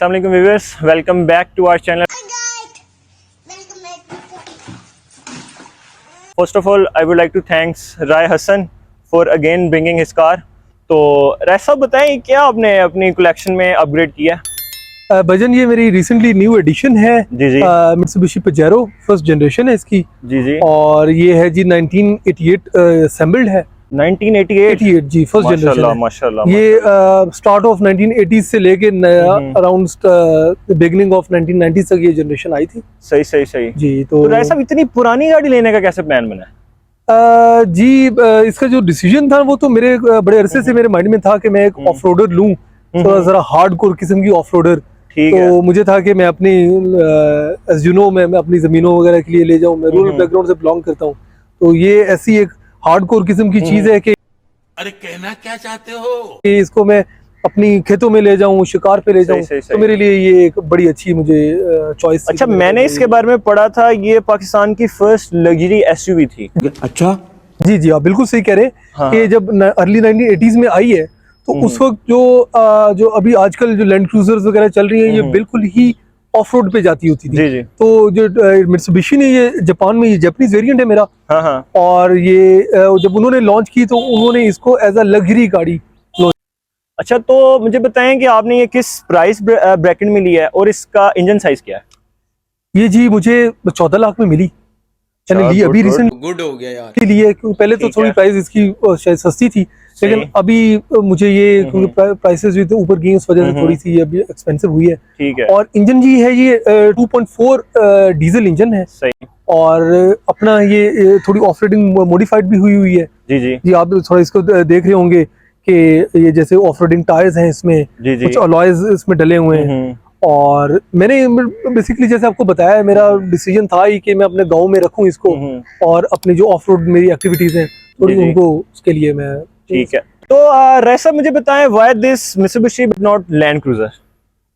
अस्सलाम वालेकुम viewers, welcome back to our channel. First of all I would like to thanks Rai Hasan for again bringing his car. तो राय साहब बताएं, क्या आपने अपनी कलेक्शन में अपग्रेड किया? भजन, ये मेरी रिसेंटली न्यू एडिशन है जी जी। मित्सुबिशी पजेरो फर्स्ट जनरेशन है इसकी। जी जी। और ये है जी 1988 असेंबल्ड है। 1988 जी, फर्स्ट जनरेशन है। माशाल्लाह। ये स्टार्ट ऑफ 1980 से लेके अराउंड बिगिनिंग ऑफ 1990 तक ये जनरेशन आई थी। सही सही सही जी। तो राय साहब, इतनी पुरानी गाड़ी लेने का कैसे प्लान बना? जी, इसका जो डिसीजन था वो तो मेरे बड़े अरसे से मेरे माइंड में था कि मैं एक ऑफ रोडर लूँ, थोड़ा जरा हार्ड कोर किस्म की ऑफ रोडर। तो मुझे था कि मैं अपनी एज यू नो मैं अपनी जमीनों वगैरह के लिए ले जाऊं। मैं रूरल बैकग्राउंड से बिलोंग करता हूं, तो ये ऐसी एक हार्ड कोर किस्म की चीज है कि अरे कहना क्या चाहते हो कि इसको मैं अपनी खेतों में ले जाऊं, शिकार पे ले जाऊं। तो मेरे लिए ये एक बड़ी अच्छी मुझे चॉइस। अच्छा, मैंने इसके बारे में पढ़ा था, ये पाकिस्तान की फर्स्ट लग्जरी एसयूवी थी। अच्छा, जी जी, आप बिल्कुल सही कह रहे हैं कि जब अर्ली 1980s में आई है तो उस वक्त जो अभी आजकल जो लैंड क्रूजर्स वगैरह चल रही है, ये बिल्कुल ही ऑफ रोड पे जाती होती थी। जी जी। तो जो मित्सुबिशी ने, ये जापान में, ये जापानीज वेरिएंट है मेरा। हाँ। और ये जब उन्होंने लॉन्च की तो उन्होंने इसको एज अ लग्जरी गाड़ी। अच्छा, तो मुझे बताएं कि आपने ये किस प्राइस ब्रैकेट में लिया है और इसका इंजन साइज क्या है? ये जी मुझे 14 लाख में मिली। मैंने ली अभी रिसेंट। गुड हो गया यार। लिए पहले तो थोड़ी प्राइस इसकी शायद सस्ती थी, लेकिन अभी मुझे ये प्राइसेस भी तो ऊपर गई, उस वजह से थोड़ी सी अभी एक्सपेंसिव हुई है। ठीक है। और इंजन जी है ये 2.4 डीजल इंजन है। सही। और अपना ये थोड़ी ऑफ रोडिंग मॉडिफाइड भी हुई है। जी जी जी। आप थोड़ा इसको देख रहे होंगे कि ये जैसे ऑफ रोडिंग टायर्स हैं इसमें, कुछ अलॉयज इसमें डले हुए हैं। और मैंने बेसिकली जैसे आपको बताया, मेरा डिसीजन था ही कि मैं अपने गांव में रखूं इसको, और अपने जो ऑफ रोड मेरी एक्टिविटीज हैं थोड़ी उनको, उसके लिए मैं। ठीक है। तो राय साहब मुझे बताएं, why this Mitsubishi but not land cruiser?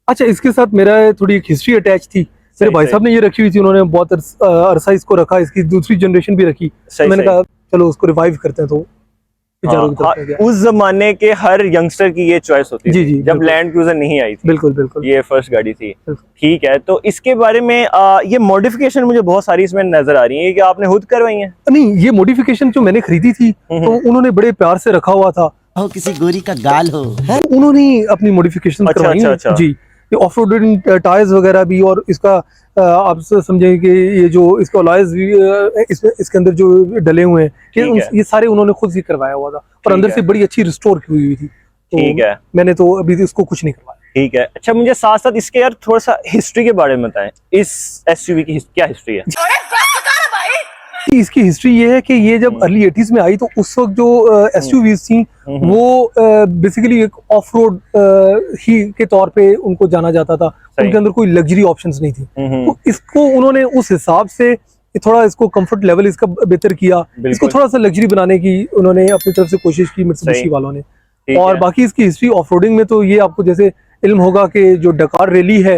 अच्छा, इसके साथ मेरा थोड़ी एक हिस्ट्री अटैच थी। मेरे भाई साहब ने ये रखी हुई थी, उन्होंने बहुत अरसा इसको रखा, इसकी दूसरी जनरेशन भी रखी। मैंने कहा चलो उसको रिवाइव करते हैं। तो उस जमाने के हर यंगस्टर की ये चॉइस होती थी। जी जी, जब लैंड क्रूजर नहीं आई थी। बिल्कुल बिल्कुल, ये फर्स्ट गाड़ी थी। ठीक है। तो इसके बारे में ये मॉडिफिकेशन मुझे बहुत सारी इसमें नजर आ रही है कि आपने खुद करवाई है? नहीं, ये मॉडिफिकेशन जो मैंने खरीदी थी तो उन्होंने बड़े प्यार से रखा हुआ था। किसी गोरी का गाल हो, उन्होंने अपनी मॉडिफिकेशन करवाई है। जी, ये ऑफ रोडिंग टायर्स वगैरह भी, और इसका आप समझें कि ये जो इसका अलॉयज भी इसके अंदर जो डले हुए हैं, ये सारे उन्होंने खुद ही करवाया हुआ था, और अंदर से बड़ी अच्छी रिस्टोर की हुई थी। ठीक है। मैंने तो अभी इसको कुछ नहीं करवाया। ठीक है। अच्छा, मुझे साथ साथ इसके यार थोड़ा सा हिस्ट्री के बारे में बताएं, इस एसयूवी की क्या हिस्ट्री है? इसकी हिस्ट्री ये है कि ये जब अर्ली 80s में आई तो उस वक्त जो एसयूवीज थी वो बेसिकली एक ऑफ रोड ही के तौर पे उनको जाना जाता था। उनके अंदर कोई लग्जरी ऑप्शंस नहीं थी। तो इसको उन्होंने उस हिसाब से थोड़ा इसको कंफर्ट लेवल इसका बेहतर किया, इसको थोड़ा सा लग्जरी बनाने की उन्होंने अपनी तरफ से कोशिश की मित्सुबिशी वालों ने। और बाकी इसकी हिस्ट्री ऑफ रोडिंग में तो ये आपको जैसे इल्म होगा कि जो डकार रैली है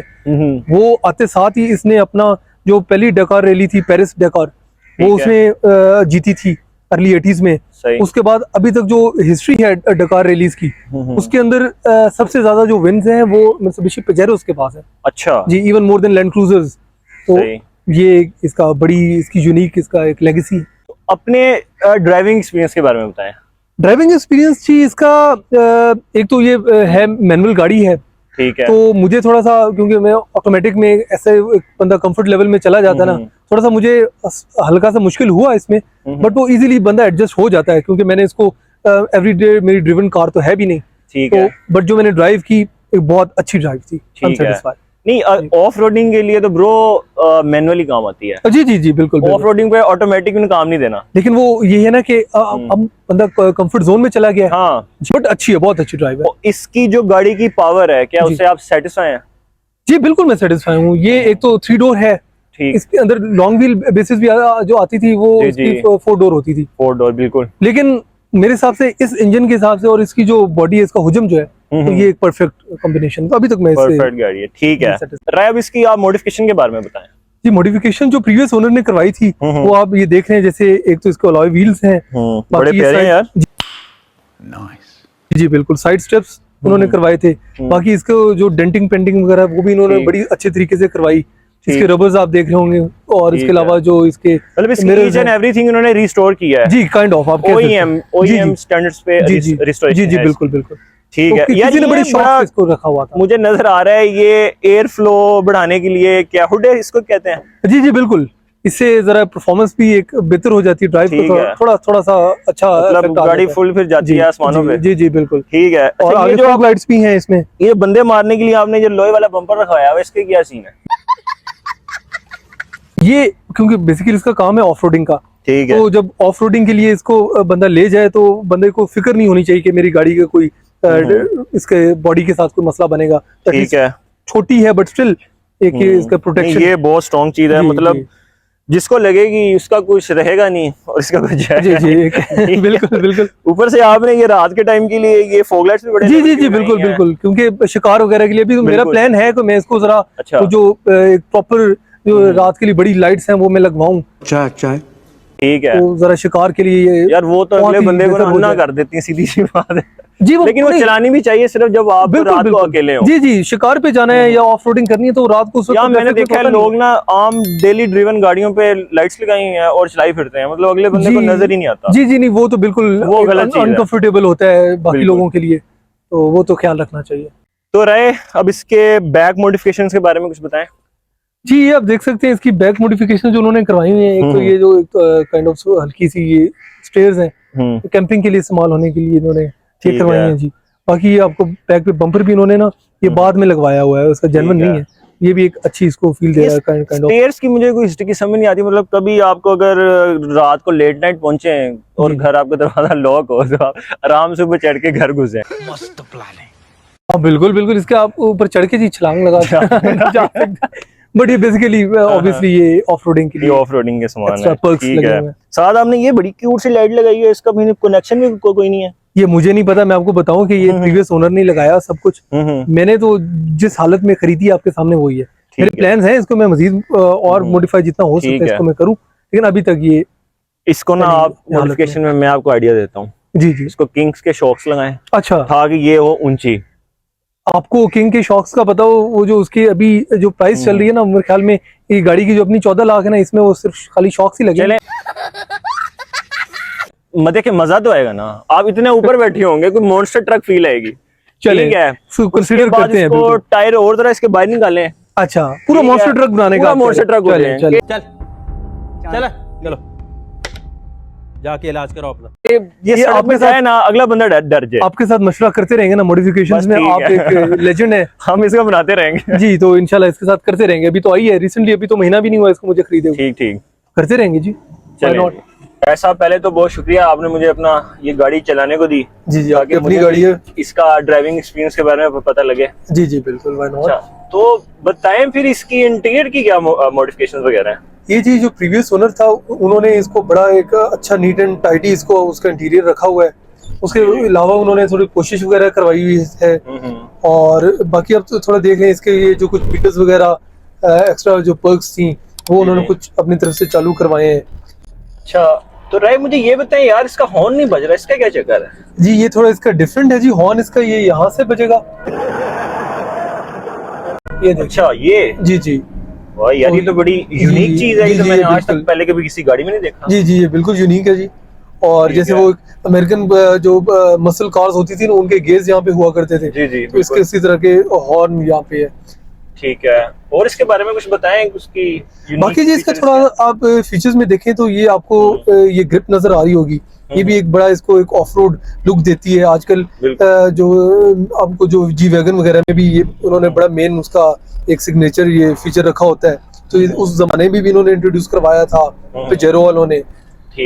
वो आते साथ ही इसने अपना जो पहली डकार रैली थी, पेरिस डकार, वो उसने जीती थी अर्ली 80s में। उसके बाद अभी तक जो हिस्ट्री है डकार रैलीज की, उसके अंदर सबसे ज्यादा जो विन्स हैं वो मित्सुबिशी पजेरो के पास है। अच्छा जी, even more than Land Cruisers. तो ये इसका बड़ी इसकी यूनिक इसका एक लेगेसी। तो अपने ड्राइविंग एक्सपीरियंस के बारे में बताएं। ड्राइविंग एक्सपीरियंस जी, इसका एक तो ये है मैनुअल गाड़ी है। ठीक है। तो मुझे थोड़ा सा, क्योंकि मैं ऑटोमेटिक में ऐसे बंदा कंफर्ट लेवल में चला जाता है ना, थोड़ा सा मुझे हल्का सा मुश्किल हुआ इसमें, बट वो इजीली बंदा एडजस्ट हो जाता है, क्योंकि मैंने इसको एवरीडे मेरी ड्रिवन कार तो है भी नहीं। ठीक है। बट जो मैंने ड्राइव की, एक बहुत अच्छी ड्राइव थी। नहीं, ऑफ रोडिंग के लिए तो ब्रो मैनुअली काम आती है। जी जी जी, बिल्कुल। ऑफ रोडिंग पे ऑटोमेटिक में काम नहीं देना। लेकिन वो ये है ना कि अब बंदा कंफर्ट जोन में चला गया। हाँ, बट अच्छी है, बहुत अच्छी ड्राइव है। इसकी जो गाड़ी की पावर है, क्या उससे आप सेटिस्फाई हैं? जी बिल्कुल, मैं सेटिस्फाई हूँ। ये एक तो 3 डोर है। इसके अंदर लॉन्ग व्हील बेसिस भी जो आती थी वो 4 डोर होती थी। 4 डोर, बिल्कुल। लेकिन मेरे हिसाब से इस इंजन के हिसाब से और इसकी जो बॉडी है, इसका हुजम जो है, तो ये एक परफेक्ट कॉम्बिनेशन। तो अभी तक मैं परफेक्ट गाड़ी है। ठीक है। राय, अब इसकी आप मॉडिफिकेशन के बारे में बताएं। जी, मॉडिफिकेशन जो प्रीवियस ओनर ने करवाई थी वो आप ये देख रहे हैं। जैसे एक तो इसके अलॉय व्हील्स हैं, बड़े प्यारे हैं यार। नाइस। जी बिल्कुल, साइड स्टेप्स उन्होंने करवाए थे। बाकी इसको जो डेंटिंग पेंटिंग वगैरह वो भी इन्होंने बड़ी अच्छे तरीके से करवाई। इसके रबर्स आप देख रहे होंगे, और इसके अलावा जो इसके मतलब ईच एंड एवरीथिंग इन्होंने रिस्टोर किया है जी, काइंड ऑफ आप OEM स्टैंडर्ड्स पे रिस्टोरेशन। जी जी बिल्कुल बिल्कुल ठीक है यार, किसी ने बड़ी ये शौक बड़ा से इसको रखा हुआ था। मुझे नजर आ रहा है ये एयर फ्लो बढ़ाने के लिए, क्या हुड है इसको कहते हैं? जी जी बिल्कुल, इससे जरा परफॉर्मेंस भी एक बेहतर हो जाती है, ड्राइव को थोड़ा सा अच्छा, मतलब गाड़ी फुल फिर जाती है आसमानों पे। जी जी बिल्कुल ठीक है। और आगे फॉग लाइट्स भी हैं इसमें। ये बंदे मारने के लिए आपने जो लोहे वाला बम्पर रखवाया है इसके क्या सीन है? ये क्योंकि बेसिकली इसका काम है ऑफ रोडिंग का। ठीक है। तो जब ऑफ रोडिंग के लिए इसको बंदा ले जाए तो बंदे को फिक्र नहीं होनी चाहिए कि मेरी गाड़ी का कोई इसके बॉडी के साथ कोई मसला बनेगा। ठीक है, छोटी है बट स्टिल एक इसका प्रोटेक्शन, ये बहुत स्ट्रॉन्ग चीज है। मतलब जिसको लगेगी उसका कुछ रहेगा नहीं और इसका कुछ जाएगा। जी बिल्कुल बिल्कुल। ऊपर से आपने ये रात के टाइम के लिए ये फॉग लाइट्स भी बड़े जी जी जी बिल्कुल बिल्कुल, क्योंकि शिकार वगैरह के लिए भी मेरा प्लान है कि मैं इसको जरा जो एक प्रॉपर जो रात के लिए बड़ी लाइट्स हैं वो मैं लगवाऊं। अच्छा ठीक है, तो जरा शिकार के लिए यार वो तो अगले बंदे को अन्ना कर देती है, सीधी सी बात है जी। लेकिन वो चलानी भी चाहिए सिर्फ जब आप रात को अकेले हो। जी जी, शिकार पे जाना है या ऑफ रोडिंग करनी है तो रात को यार मैंने देखा है लोग ना आम डेली ड्रिवन गाड़ियों पे लाइट्स लगाई हैं और चलाई फिरते हैं, मतलब अगले बंदे को नजर ही नहीं आता। जी जी नहीं, वो तो बिल्कुल वो गलत अनकंफर्टेबल होता है बाकी लोगों के लिए, तो वो तो ख्याल रखना चाहिए। तो रहे अब इसके बैक मॉडिफिकेशंस के बारे में कुछ बताएं। जी ये आप देख सकते हैं इसकी बैक मॉडिफिकेशन जो उन्होंने करवाई हुई है। एक तो ये जो काइंड ऑफ हल्की सी ये स्टेयर्स हैं कैंपिंग के लिए इस्तेमाल होने के लिए इन्होंने ये करवाई हैं जी। बाकी ये आपको बैक पे बम्पर भी इन्होंने ना ये बाद में लगवाया हुआ है, उसका जेन्युइन नहीं है, ये भी एक अच्छी इसको फील दे रहा है काइंड ऑफ। स्टेयर्स की मुझे कोई हिस्ट्री की समझ नहीं आती, मतलब कभी आपको अगर रात को लेट नाइट पहुंचे और घर आपका दरवाजा लॉक हो तो आप आराम से ऊपर चढ़ के घर घुसे। मस्त प्लान है। हाँ बिल्कुल बिल्कुल, इसके आप ऊपर चढ़ के जी छलांग लगा जा सकते। बट ये बेसिकली ऑब्वियसली ये ऑफ रोडिंग के लिए ऑफ रोडिंग के सामान है। ठीक है, साथ आपने ये बड़ी क्यूट सी लाइट लगाई है, इसका कनेक्शन भी कोई नहीं है। ये मुझे नहीं पता, मैं आपको बताऊं कि ये प्रीवियस ओनर ने लगाया सब कुछ। मैंने तो जिस हालत में खरीदी आपके सामने वही है। मेरे प्लान्स हैं इसको मैं मजीद और मॉडिफाई जितना हो सके इसको मैं करूं, लेकिन अभी तक ये इसको ना आप मॉडिफिकेशन में मैं आपको आइडिया देता हूँ। जी जी, इसको किंग्स के शॉक्स लगाएं। अच्छा, ताकि ये हो ऊंची। आपको किंग के शॉक्स का पता हो, वो जो उसकी अभी जो प्राइस चल रही है ना मेरे ख्याल में ये गाड़ी की जो अपनी 14 लाख है ना, इसमें वो सिर्फ खाली शॉक्स ही लगे। देखे मजा तो आएगा ना, आप इतने ऊपर बैठे होंगे कोई मॉन्स्टर ट्रक फील आएगी। ठीक है, कंसीडर करते हैं। इसको टायर और तरह इसके बाहर निकालें। अच्छा, पूरा मॉन्स्टर ट्रक बनाने का, मॉन्स्टर ट्रक हो जाए। चल चलो जाके इलाज करो अपना। ये आपके साथ है ना, अगला बंदा डर जाए। आपके साथ मशवरा करते रहेंगे ना मॉडिफिकेशंस में, आप एक लेजेंड है। हम इसको बनाते रहेंगे जी, तो इंशाल्लाह इसके साथ करते रहेंगे। अभी तो आई है रिसेंटली, अभी तो महीना भी नहीं हुआ इसको मुझे खरीदे। ठीक ठीक, करते रहेंगे जी। चलिए ऐसा, पहले तो बहुत शुक्रिया आपने मुझे अपना ये गाड़ी चलाने को दी। जी जी, आपकी अपनी गाड़ी है, इसका ड्राइविंग एक्सपीरियंस के बारे में पता लगे। जी जी बिल्कुल, व्हाई नॉट। तो बताएं फिर इसकी इंटीरियर की क्या मॉडिफिकेशंस वगैरह हैं? ये जी जो प्रीवियस ओनर था उन्होंने इसको बड़ा एक अच्छा नीट एंड टाइडी इसको उसका इंटीरियर रखा हुआ है। उसके अलावा उन्होंने थोड़ी कोशिश वगैरह करवाई हुई है। और बाकी अब तो थोड़ा देख लें इसके ये जो कुछ फीचर्स वगैरह एक्स्ट्रा जो पर्क्स थी वो उन्होंने कुछ अपनी तरफ से चालू करवाए हैं। अच्छा, तो राय मुझे ये बताएं यार, इसका हॉर्न नहीं बज रहा, इसका क्या चक्कर है? जी ये थोड़ा इसका डिफरेंट है जी, हॉर्न इसका ये यहाँ से बजेगा, ये देखिए। अच्छा, ये जी जी, वाह यार, ये तो बड़ी यूनिक चीज है। ये तो मैंने आज तक पहले कभी किसी गाड़ी में नहीं देखा। जी जी, ये बिल्कुल यूनिक है जी। और जैसे वो अमेरिकन जो मसल कार्स होती थी ना, उनके गेज यहाँ पे हुआ करते थे। जी जी, तो इसके इसी तरह के हॉर्न यहाँ पे है। ठीक है, और इसके बारे में कुछ बताएं उसकी। बाकी जी इसका थोड़ा आप फीचर्स में देखें तो ये आपको ये ग्रिप नजर आ रही होगी। ये भी एक बड़ा इसको एक ऑफ रोड लुक देती है। आजकल जो आपको जो जी वैगन वगैरह में भी ये उन्होंने बड़ा मेन उसका एक सिग्नेचर ये फीचर रखा होता है, तो ये उस जमाने में भी इन्होंने इंट्रोड्यूस करवाया था पेजेरो वालों ने।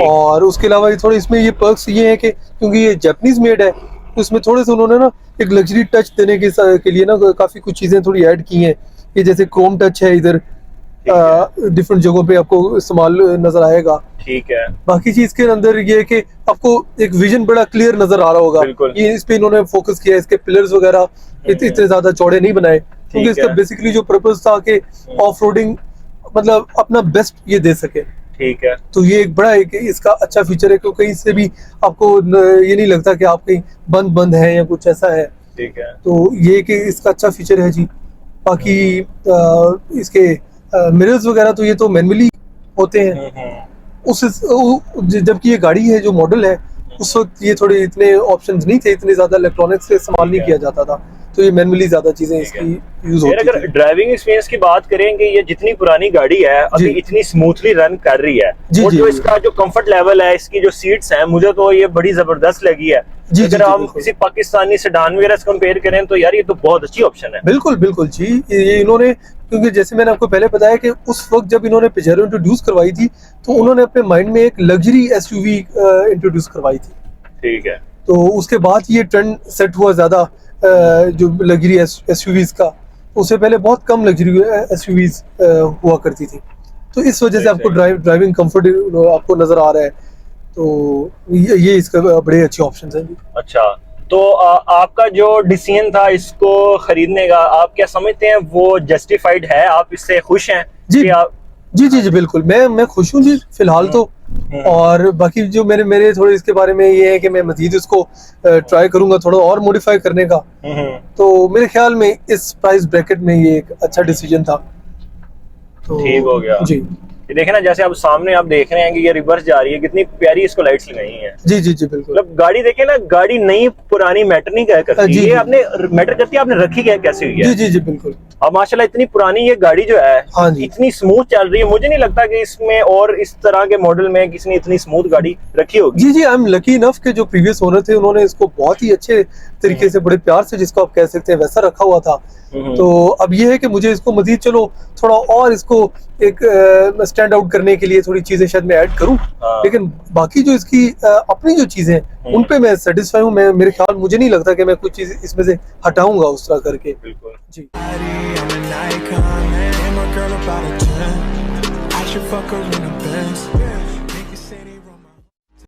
और उसके अलावा थोड़े इसमें ये पर्क्स ये है कि क्योंकि ये जापानीज मेड है तो इसमें थोड़े से उन्होंने ना एक लग्जरी टच देने के लिए ना काफी कुछ चीजें थोड़ी ऐड की हैं। ये जैसे क्रोम टच है, इधर डिफरेंट जगहों पे आपको इस्तेमाल नजर आएगा। ठीक है, बाकी चीज के अंदर ये है कि आपको एक विजन बड़ा क्लियर नजर आ रहा होगा। ये इस पे इन्होंने फोकस किया, इसके पिलर्स वगैरह इतने ज्यादा चौड़े नहीं बनाए क्योंकि इसका बेसिकली जो पर्पस था कि ऑफ रोडिंग मतलब अपना बेस्ट ये दे सके। ठीक है, तो ये एक बड़ा एक इसका अच्छा फीचर है क्योंकि कहीं से भी आपको ये नहीं लगता कि आप कहीं बंद है या कुछ ऐसा है। ठीक है। तो ये कि इसका अच्छा फीचर है जी। बाकी इसके मिरर्स वगैरह तो ये तो मैनुअली होते हैं। जबकि ये गाड़ी है जो मॉडल है उस वक्त ये थोड़े इतने ऑप्शंस नहीं थे, इतने ज्यादा इलेक्ट्रॉनिक्स से इस्तेमाल नहीं किया जाता था, तो ये मैनुअली ज्यादा चीजें इसकी यूज होती अगर ड्राइविंग एक्सपीरियंस की बात करेंगे, ये जितनी पुरानी गाड़ी है अभी इतनी स्मूथली रन कर रही है, और जो इसका जो कंफर्ट लेवल है, इसकी जो सीट्स हैं, मुझे तो ये बड़ी जबरदस्त लगी है। अगर हम किसी पाकिस्तानी सेडान वगैरह से कंपेयर करें तो यार ये तो बहुत अच्छी ऑप्शन है। बिल्कुल बिल्कुल जी। ये इन्होंने, क्योंकि जैसे मैंने आपको पहले बताया कि उस वक्त जब इन्होंने पेजेरो इंट्रोड्यूस करवाई थी तो उन्होंने अपने माइंड में एक लग्जरी एसयूवी इंट्रोड्यूस करवाई थी। ठीक है। तो उसके बाद ये ट्रेंड सेट हुआ ज्यादा जो लग्जरी एसयूवीज का। उससे पहले बहुत कम लग्जरी एसयूवीज हुआ करती थी, तो इस वजह से आपको ड्राइविंग कंफर्ट आपको नजर आ रहा है। तो ये इसका बड़े अच्छे ऑप्शंस हैं। अच्छा, तो आपका जो डिसीजन था इसको खरीदने का, आप क्या समझते हैं वो जस्टिफाइड है? आप इससे खुश हैं? जी आप... जी जी जी बिल्कुल, मैं खुश हूँ जी फिलहाल तो। और बाकी जो मेरे थोड़े इसके बारे में ये है कि मैं मजीद इसको ट्राई करूंगा थोड़ा और मॉडिफाई करने का। तो मेरे ख्याल में इस प्राइस ब्रैकेट में ये एक अच्छा डिसीजन था। तो ठीक हो गया जी। ये देखें ना, जैसे आप सामने आप देख रहे हैं कि ये रिवर्स जा रही है, कितनी प्यारी इसको लाइट्स लगाई हैं। जी जी जी बिल्कुल। मतलब गाड़ी देखें ना, गाड़ी नई पुरानी मैटर नहीं करती, ये आपने मैटर करती है, आपने रखी कैसे हुई है। जी जी जी बिल्कुल। अब माशाल्लाह इतनी पुरानी ये गाड़ी जो है, हाँ जी, इतनी स्मूथ चल रही है। मुझे नहीं लगता कि इसमें और इस तरह के मॉडल में किसी ने इतनी स्मूथ गाड़ी रखी होगी। जी जी, आई एम लकी इनफ के जो प्रीवियस ओनर थे उन्होंने इसको बहुत ही अच्छे तरीके से, बड़े प्यार से, जिसको आप कह सकते हैं, वैसा रखा हुआ था। तो अब ये है कि मुझे इसको मजीद चलो थोड़ा और इसको एक स्टैंड आउट करने के लिए थोड़ी चीजें शायद मैं ऐड करूं, लेकिन बाकी जो इसकी अपनी जो चीजें हैं उन पे मैं सेटिस्फाई हूं। मैं, मेरे ख्याल, मुझे नहीं लगता कि मैं कुछ चीज इसमें से हटाऊंगा उस तरह करके। बिल्कुल जी। I should fuck her in the Benz.